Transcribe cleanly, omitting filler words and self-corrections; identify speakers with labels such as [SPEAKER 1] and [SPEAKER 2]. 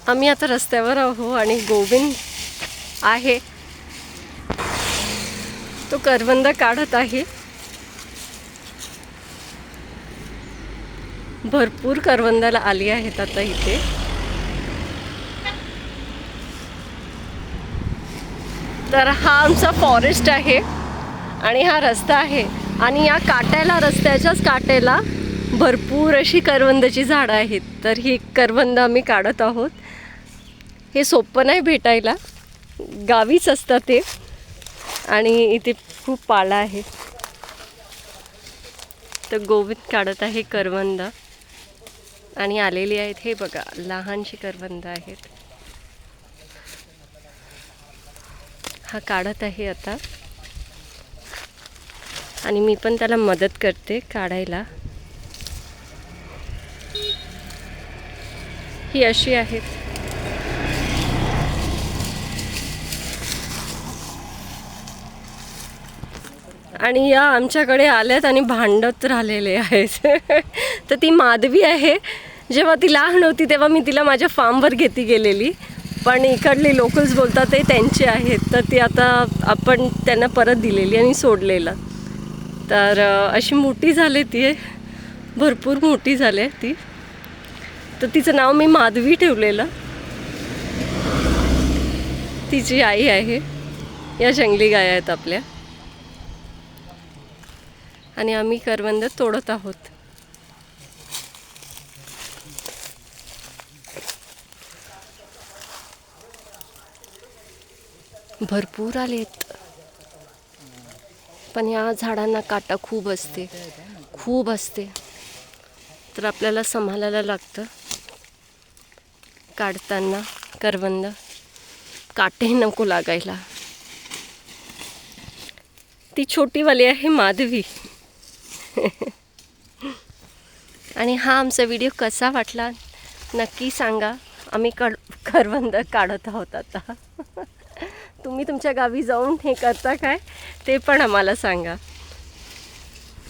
[SPEAKER 1] आम्ही आता रस्त्यावर आहो आणि गोविंद आहे तो करवंद काढत आहे. भरपूर करवंदाला आली आहेत आता इथे. तर हा आमचा फॉरेस्ट आहे आणि हा रस्ता आहे आणि या काट्याला, रस्त्याच्याच काट्याला भरपूर अशी करवंदाची झाडं आहेत. तर ही करवंद आम्ही काढत आहोत. हे सोपं नाही भेटायला, गावीच असतात ते आणि इथे खूप पाला आहे. तर गोविंद काढत आहे करवंद आणि आलेली आहेत. हे बघा, लहानशी करवंद आहेत. हा काढत आहे आता आणि मी पण त्याला मदत करते काढायला. ही अशी आहेत. आणि या आमच्याकडे आल्यात आणि भांडत राहिलेले आहेत. तर ती माधवी आहे. जेव्हा ती लहान होती तेव्हा मी तिला माझ्या फार्मवर घेती गेलेली, पण इकडले लोकल्स बोलतात ते त्यांचे आहेत. तर ती आता आपण त्यांना परत दिलेली आणि सोडलेलं. तर अशी मोठी झाली ती, भरपूर मोठी झाली ती. तर तिचं नाव मी माधवी ठेवलेलं. तिची आई आहे. या जंगली गाय आहेत आपल्या आणि आम्ही करवंद तोडत आहोत. भरपूर आलेत, पण या झाडांना काटा खूप असते, खूप असते. तर आपल्याला सांभाळायला लागतं काढताना करवंद, काटे नको लागायला. ती छोटीवाली आहे माधवी. आणि हा आमचा व्हिडिओ कसा वाटला नक्की सांगा. आम्ही करवंद काढत आहोत आता. तुम्ही तुमच्या गावी जाऊन हे करता काय ते पण आम्हाला सांगा.